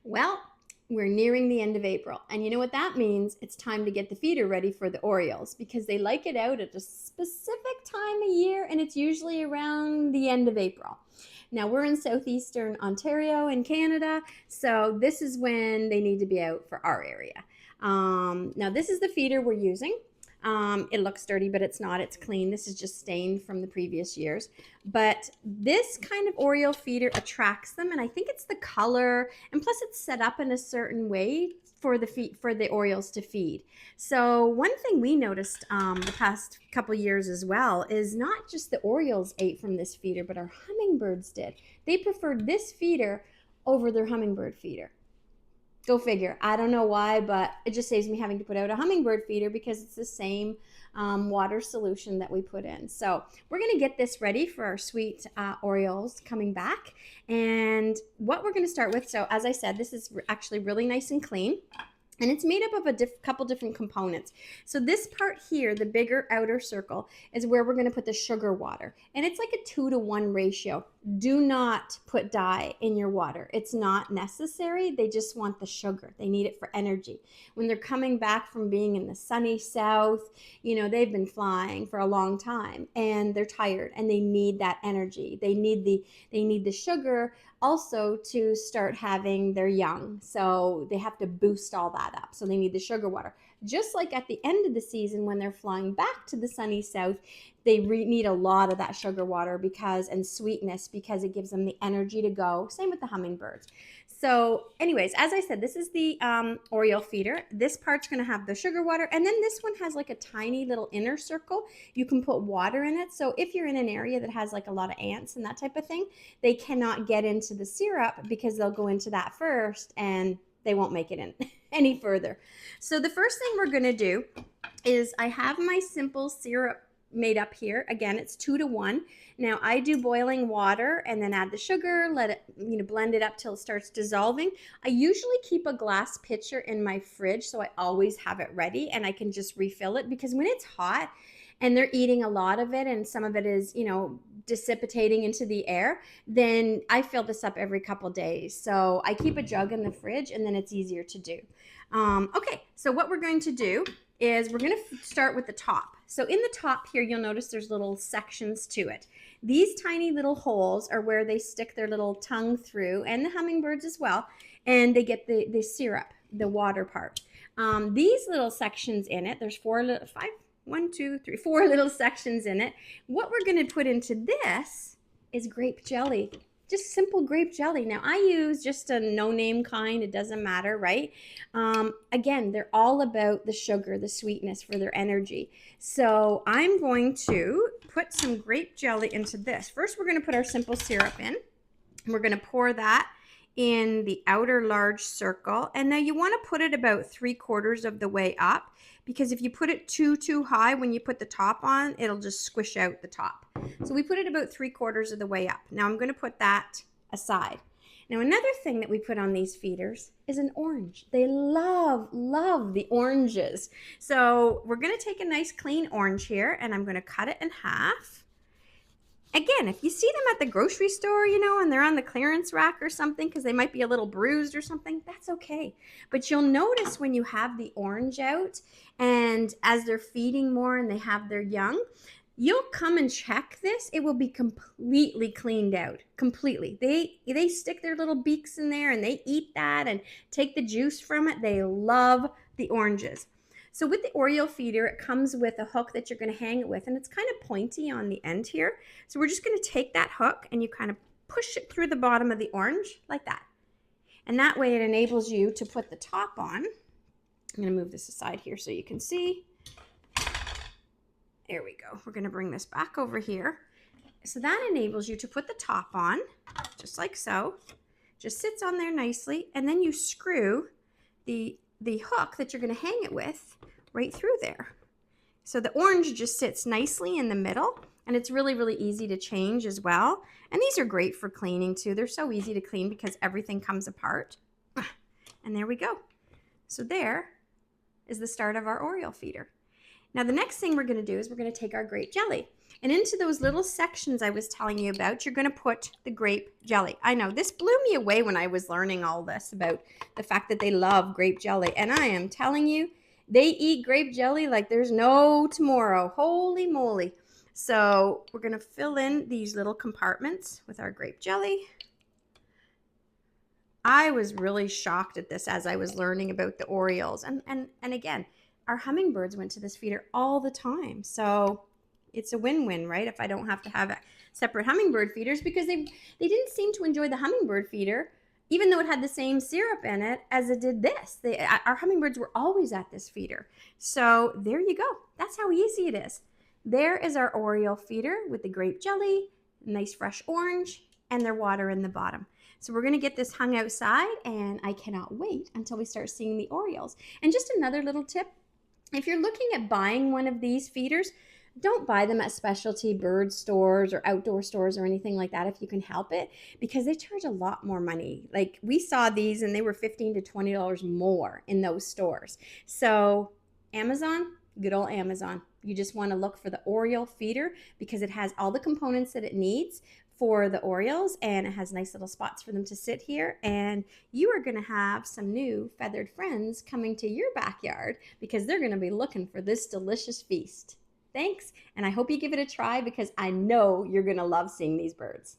Well, we're nearing the end of April. And you know what that means? It's time to get the feeder ready for the Orioles because they like it out at a specific time of year, and it's usually around the end of April. Now, we're in southeastern Ontario in Canada, so this is when they need to be out for our area. Now, this is the feeder we're using. It looks dirty, but it's not. It's clean. This is just stained from the previous years. But this kind of Oriole feeder attracts them, and I think it's the color, and plus it's set up in a certain way for the Orioles to feed. So one thing we noticed the past couple years as well is not just the Orioles ate from this feeder, but our hummingbirds did. They preferred this feeder over their hummingbird feeder. Go figure. I don't know why, but it just saves me having to put out a hummingbird feeder because it's the same water solution that we put in. So we're going to get this ready for our sweet Orioles coming back. And what we're going to start with, so as I said, this is actually really nice and clean. And it's made up of a couple different components. So this part here, the bigger outer circle, is where we're going to put the sugar water. And it's like a 2-to-1 ratio. Do not put dye in your water. It's not necessary. They just want the sugar. They need it for energy. When they're coming back from being in the sunny south, they've been flying for a long time and they're tired and they need that energy. They need the sugar also to start having their young. So they have to boost all that up. So they need the sugar water. Just like at the end of the season when they're flying back to the sunny south, they need a lot of that sugar water and sweetness because it gives them the energy to go. Same with the hummingbirds. So anyways, as I said, this is the Oriole feeder. This part's going to have the sugar water. And then this one has like a tiny little inner circle. You can put water in it. So if you're in an area that has like a lot of ants and that type of thing, they cannot get into the syrup because they'll go into that first and they won't make it in any further. So the first thing we're going to do is I have my simple syrup made up here. Again, it's 2-to-1. Now I do boiling water and then add the sugar, let it, blend it up till it starts dissolving. I usually keep a glass pitcher in my fridge so I always have it ready and I can just refill it because when it's hot and they're eating a lot of it and some of it is, dissipating into the air, then I fill this up every couple days. So I keep a jug in the fridge and then it's easier to do. Okay, so what we're going to do is we're going to start with the top. So in the top here, you'll notice there's little sections to it. These tiny little holes are where they stick their little tongue through, and the hummingbirds as well, and they get the syrup, the water part. These little sections in it, there's four little sections in it. What we're going to put into this is grape jelly. Just simple grape jelly. Now I use just a no-name kind. It doesn't matter, right? Again, they're all about the sugar, the sweetness for their energy. So I'm going to put some grape jelly into this. First, we're going to put our simple syrup in. We're going to pour that in the outer large circle. And now you want to put it about 3/4 of the way up because if you put it too high when you put the top on, it'll just squish out the top. So we put it about 3/4 of the way up. Now I'm going to put that aside. Now another thing that we put on these feeders is an orange. They love the oranges. So we're going to take a nice clean orange here and I'm going to cut it in half. Again, if you see them at the grocery store, and they're on the clearance rack or something because they might be a little bruised or something, that's okay. But you'll notice when you have the orange out and as they're feeding more and they have their young, you'll come and check this. It will be completely cleaned out, completely. They stick their little beaks in there and they eat that and take the juice from it. They love the oranges. So with the Oriole feeder, it comes with a hook that you're going to hang it with, and it's kind of pointy on the end here. So we're just going to take that hook and you kind of push it through the bottom of the orange like that. And that way it enables you to put the top on. I'm going to move this aside here so you can see. There we go. We're going to bring this back over here. So that enables you to put the top on, just like so. Just sits on there nicely, and then you screw the hook that you're going to hang it with right through there. So the orange just sits nicely in the middle, and it's really, really easy to change as well. And these are great for cleaning too. They're so easy to clean because everything comes apart. And there we go. So there is the start of our Oriole feeder. Now the next thing we're going to do is we're going to take our grape jelly. And into those little sections I was telling you about, you're going to put the grape jelly. I know, this blew me away when I was learning all this about the fact that they love grape jelly. And I am telling you, they eat grape jelly like there's no tomorrow. Holy moly. So we're going to fill in these little compartments with our grape jelly. I was really shocked at this as I was learning about the Orioles. And again, our hummingbirds went to this feeder all the time. So it's a win-win, right? If I don't have to have separate hummingbird feeders, because they didn't seem to enjoy the hummingbird feeder, even though it had the same syrup in it as it did this. Our hummingbirds were always at this feeder. So there you go. That's how easy it is. There is our Oriole feeder with the grape jelly, nice fresh orange, and their water in the bottom. So we're going to get this hung outside, and I cannot wait until we start seeing the Orioles. And just another little tip, if you're looking at buying one of these feeders, don't buy them at specialty bird stores or outdoor stores or anything like that if you can help it, because they charge a lot more money. Like we saw these and they were $15 to $20 more in those stores. So Amazon, good old Amazon. You just want to look for the Oriole feeder because it has all the components that it needs for the Orioles, and it has nice little spots for them to sit here, and you are going to have some new feathered friends coming to your backyard because they're going to be looking for this delicious feast. Thanks, and I hope you give it a try because I know you're going to love seeing these birds.